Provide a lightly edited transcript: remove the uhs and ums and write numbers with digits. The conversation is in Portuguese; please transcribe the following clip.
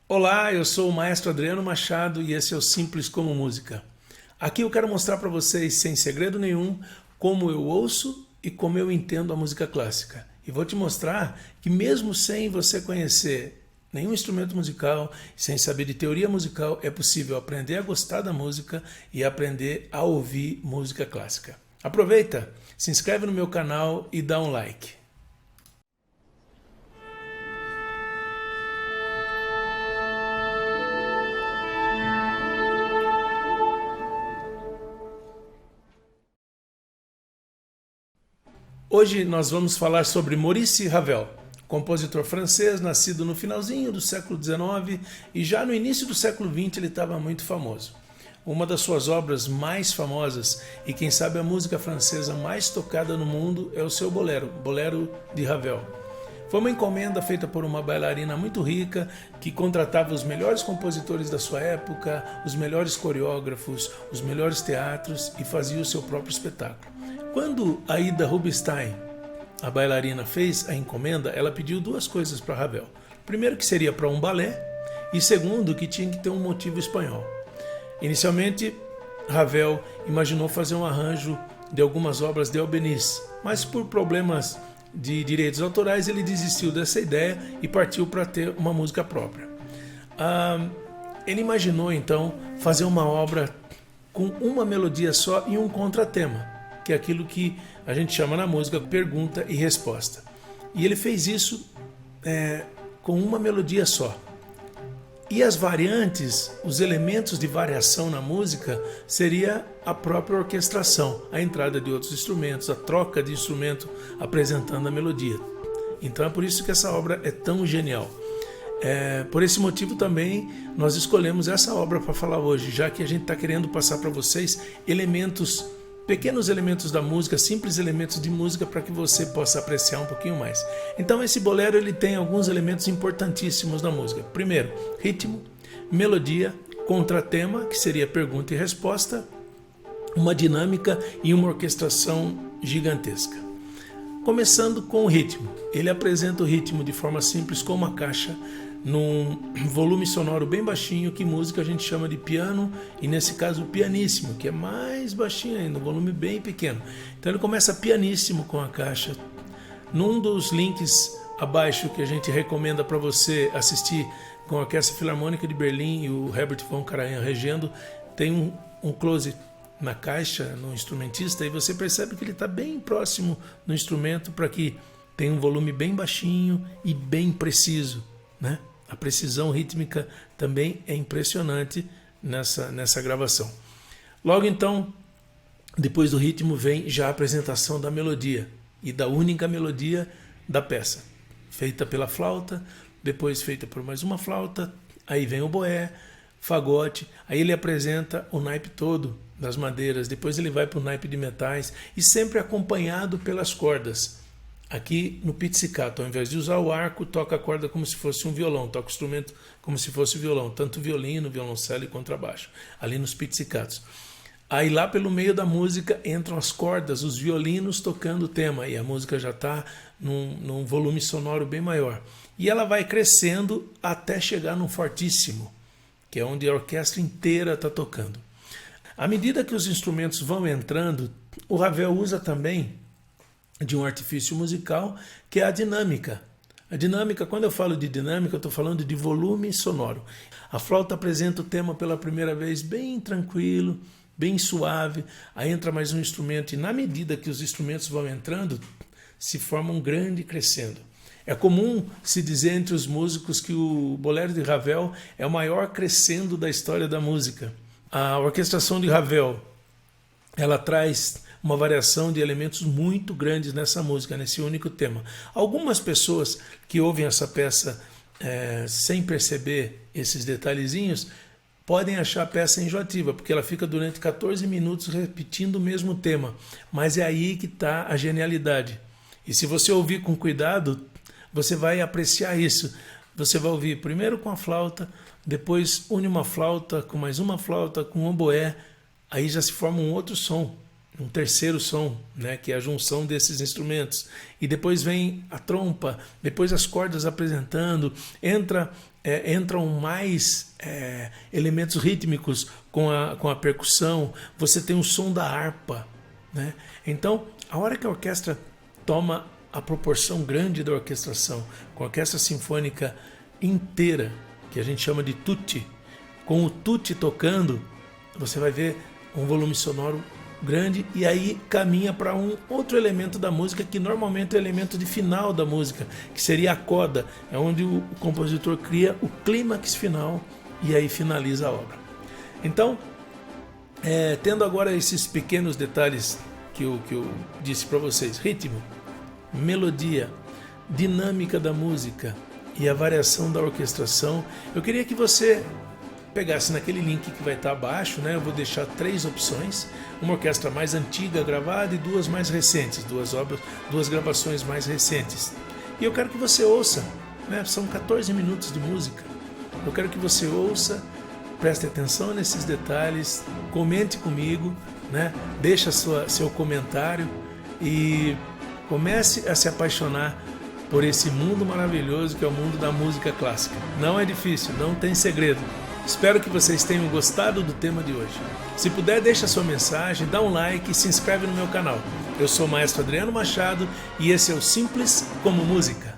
Olá, eu sou o maestro Adriano Machado e esse é o Simples como Música. Aqui eu quero mostrar para vocês, sem segredo nenhum, como eu ouço e como eu entendo a música clássica. E vou te mostrar que mesmo sem você conhecer nenhum instrumento musical, sem saber de teoria musical, é possível aprender a gostar da música e aprender a ouvir música clássica. Aproveita, se inscreve no meu canal e dá um like. Hoje nós vamos falar sobre Maurice Ravel, compositor francês, nascido no finalzinho do século XIX e já no início do século XX ele estava muito famoso. Uma das suas obras mais famosas e quem sabe a música francesa mais tocada no mundo é o seu Bolero, Bolero de Ravel. Foi uma encomenda feita por uma bailarina muito rica que contratava os melhores compositores da sua época, os melhores coreógrafos, os melhores teatros e fazia o seu próprio espetáculo. Quando Aida Rubinstein, a bailarina, fez a encomenda, ela pediu duas coisas para Ravel. Primeiro, que seria para um balé, e segundo, que tinha que ter um motivo espanhol. Inicialmente, Ravel imaginou fazer um arranjo de algumas obras de Albéniz, mas por problemas de direitos autorais ele desistiu dessa ideia e partiu para ter uma música própria. Ele imaginou então fazer uma obra com uma melodia só e um contratema, que é aquilo que a gente chama na música pergunta e resposta. E ele fez isso com uma melodia só. E as variantes, os elementos de variação na música, seria a própria orquestração, a entrada de outros instrumentos, a troca de instrumento apresentando a melodia. Então é por isso que essa obra é tão genial. Por esse motivo também nós escolhemos essa obra para falar hoje, já que a gente está querendo passar para vocês elementos, pequenos elementos da música, simples elementos de música para que você possa apreciar um pouquinho mais. Então esse bolero ele tem alguns elementos importantíssimos na música. Primeiro, ritmo, melodia, contratema, que seria pergunta e resposta, uma dinâmica e uma orquestração gigantesca. Começando com o ritmo. Ele apresenta o ritmo de forma simples com uma caixa, num volume sonoro bem baixinho, que música a gente chama de piano, e nesse caso pianíssimo, que é mais baixinho ainda, um volume bem pequeno. Então ele começa pianíssimo com a caixa. Num dos links abaixo que a gente recomenda para você assistir com a Orquestra Filarmônica de Berlim e o Herbert von Karajan regendo, tem um close na caixa, no instrumentista, e você percebe que ele está bem próximo no instrumento para que tenha um volume bem baixinho e bem preciso, né? A precisão rítmica também é impressionante nessa gravação. Logo então, depois do ritmo vem já a apresentação da melodia e da única melodia da peça, feita pela flauta, depois feita por mais uma flauta, aí vem o boé, fagote, aí ele apresenta o naipe todo das madeiras, depois ele vai para o naipe de metais e sempre acompanhado pelas cordas. Aqui no pizzicato, ao invés de usar o arco, toca a corda como se fosse um violão, toca o instrumento como se fosse violão, tanto violino, violoncelo e contrabaixo, ali nos pizzicatos. Aí lá pelo meio da música entram as cordas, os violinos tocando o tema, e a música já está num volume sonoro bem maior. E ela vai crescendo até chegar num fortíssimo, que é onde a orquestra inteira está tocando. À medida que os instrumentos vão entrando, o Ravel usa também de um artifício musical, que é a dinâmica. A dinâmica, quando eu falo de dinâmica, eu estou falando de volume sonoro. A flauta apresenta o tema pela primeira vez bem tranquilo, bem suave, aí entra mais um instrumento e na medida que os instrumentos vão entrando, se forma um grande crescendo. É comum se dizer entre os músicos que o Bolero de Ravel é o maior crescendo da história da música. A orquestração de Ravel, ela traz uma variação de elementos muito grandes nessa música, nesse único tema. Algumas pessoas que ouvem essa peça sem perceber esses detalhezinhos podem achar a peça enjoativa, porque ela fica durante 14 minutos repetindo o mesmo tema, mas é aí que está a genialidade. E se você ouvir com cuidado, você vai apreciar isso. Você vai ouvir primeiro com a flauta, depois une uma flauta com mais uma flauta, com um oboé, aí já se forma um outro som, um terceiro som, né, que é a junção desses instrumentos. E depois vem a trompa, depois as cordas apresentando, entra entram mais elementos rítmicos com a percussão, você tem o som da harpa, né? Então, a hora que a orquestra toma a proporção grande da orquestração, com a orquestra sinfônica inteira, que a gente chama de tutti, com o tutti tocando, você vai ver um volume sonoro grande, e aí caminha para um outro elemento da música, que normalmente é o elemento de final da música, que seria a coda, é onde o compositor cria o clímax final e aí finaliza a obra. Então, tendo agora esses pequenos detalhes que eu disse para vocês, ritmo, melodia, dinâmica da música e a variação da orquestração, eu queria que você pegasse naquele link que vai estar abaixo, né? Eu vou deixar 3 opções, uma orquestra mais antiga gravada e 2 mais recentes, 2 gravações mais recentes. E eu quero que você ouça, né? São 14 minutos de música. Eu quero que você ouça, preste atenção nesses detalhes, comente comigo, né? Deixa seu comentário e comece a se apaixonar por esse mundo maravilhoso que é o mundo da música clássica. Não é difícil, não tem segredo. Espero que vocês tenham gostado do tema de hoje. Se puder, deixa sua mensagem, dá um like e se inscreve no meu canal. Eu sou o Maestro Adriano Machado e esse é o Simples como Música.